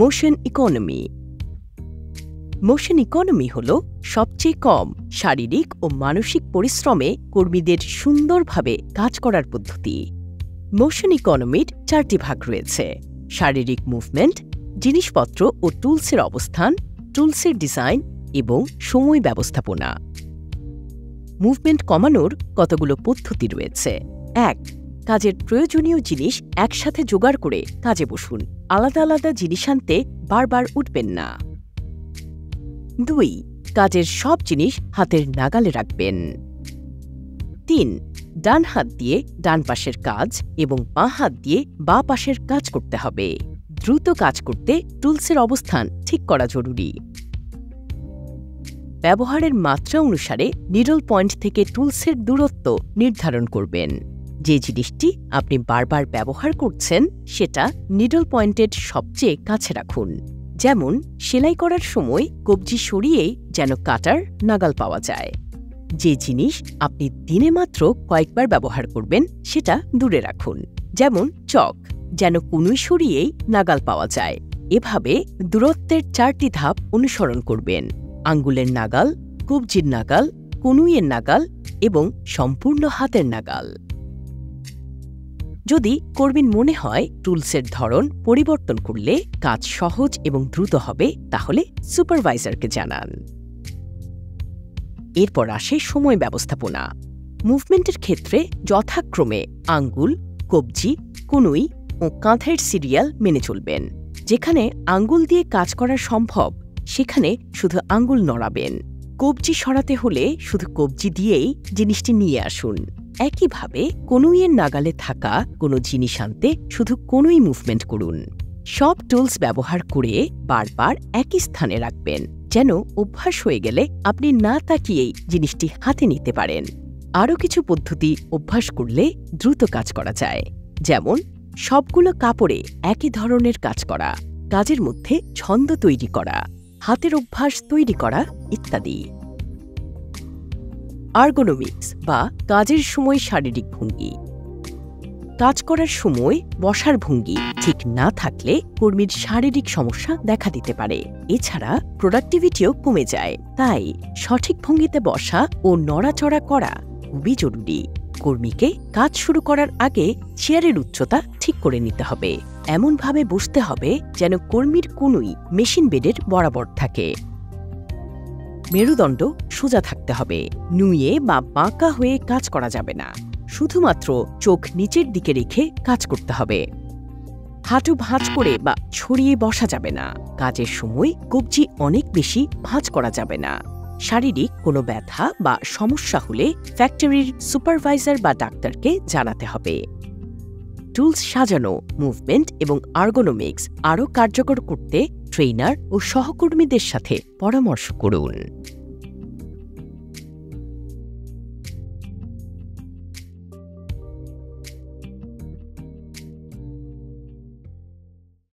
Motion economy. Motion economy হল সবচেয়ে কম শারীরিক ও মানসিক পরিশ্রমে কর্মীদের সুন্দরভাবে কাজ করার পদ্ধতি। মোশন ইকোনমির 4টি ভাগ রয়েছে: শারীরিক মুভমেন্ট, জিনিসপত্র ও টুলসের অবস্থান, টুলসের ডিজাইন এবং সময় ব্যবস্থাপনা। মুভমেন্ট কমানোর কতগুলো পদ্ধতি রয়েছে। 1. কাজের প্রয়োজনীয় জিনিস একসাথে জোগাড় করে কাজে বসুন। আলাদা আলাদা জিনিস আনতে বারবার উঠবেন না। 2. কাজের সব জিনিস হাতের নাগালে রাখবেন। 3. ডান হাত দিয়ে ডান পাশের কাজ এবং বাঁ হাত দিয়ে বাঁ পাশের কাজ করতে হবে। দ্রুত কাজ করতে টুলসের অবস্থান ঠিক করা জরুরি। ব্যবহারের মাত্রা অনুসারে নিডল পয়েন্ট থেকে টুলসের দূরত্ব নির্ধারণ করবেন। যে জিনিসটি আপনি বারবার ব্যবহার করছেন সেটা নিডল পয়েন্টের সবচেয়ে কাছে রাখুন। যেমন সেলাই করার সময় কবজি সরিয়েই যেন কাটার নাগাল পাওয়া যায়। যে জিনিস আপনি দিনে মাত্র কয়েকবার ব্যবহার করবেন সেটা দূরে রাখুন। যেমন চক, যেন কনুই সরিয়েই নাগাল পাওয়া যায়। এভাবে দূরত্বের 4টি ধাপ অনুসরণ করবেন: আঙ্গুলের নাগাল, কবজির নাগাল, কনুইয়ের নাগাল এবং সম্পূর্ণ হাতের নাগাল। যদি কর্মীর মনে হয় টুলসের ধরন পরিবর্তন করলে কাজ সহজ এবং দ্রুত হবে, তাহলে সুপারভাইজারকে জানান। এরপর আসে সময় ব্যবস্থাপনা। মুভমেন্টের ক্ষেত্রে যথাক্রমে আঙ্গুল, কবজি, কনুই ও কাঁধের সিরিয়াল মেনে চলবেন। যেখানে আঙ্গুল দিয়ে কাজ করা সম্ভব সেখানে শুধু আঙ্গুল নড়াবেন। কবজি সরাতে হলে শুধু কবজি দিয়েই জিনিসটি নিয়ে আসুন। একইভাবে কনুইয়ের নাগালে থাকা কোনো জিনিস আনতে শুধু কনুই মুভমেন্ট করুন। সব টুলস ব্যবহার করে বারবার একই স্থানে রাখবেন, যেন অভ্যাস হয়ে গেলে আপনি না তাকিয়েই জিনিসটি হাতে নিতে পারেন। আরও কিছু পদ্ধতি অভ্যাস করলে দ্রুত কাজ করা যায়, যেমন সবগুলো কাপড়ে একই ধরনের কাজ করা, কাজের মধ্যে ছন্দ তৈরি করা, হাতের অভ্যাস তৈরি করা ইত্যাদি। আর্গোনমিক্স বা কাজের সময় শারীরিক ভঙ্গি। কাজ করার সময় বসার ভঙ্গি ঠিক না থাকলে কর্মীর শারীরিক সমস্যা দেখা দিতে পারে। এছাড়া প্রোডাক্টিভিটিও কমে যায়। তাই সঠিক ভঙ্গিতে বসা ও নড়াচড়া করা খুবই জরুরি। কর্মীকে কাজ শুরু করার আগে চেয়ারের উচ্চতা ঠিক করে নিতে হবে। এমনভাবে বসতে হবে যেন কর্মীর কনুই মেশিন বেডের বরাবর থাকে। মেরুদণ্ড সোজা থাকতে হবে। নুয়ে বা বাঁকা হয়ে কাজ করা যাবে না। শুধুমাত্র চোখ নিচের দিকে রেখে কাজ করতে হবে। হাঁটু ভাঁজ করে বা ছড়িয়ে বসা যাবে না। কাজের সময় কবজি অনেক বেশি ভাঁজ করা যাবে না। শারীরিক কোনো ব্যথা বা সমস্যা হলে ফ্যাক্টরির সুপারভাইজার বা ডাক্তারকে জানাতে হবে। টুলস সাজানো, মুভমেন্ট এবং আর্গোনমিক্স আরও কার্যকর করতে ট্রেইনার ও সহকর্মীদের সাথে পরামর্শ করুন।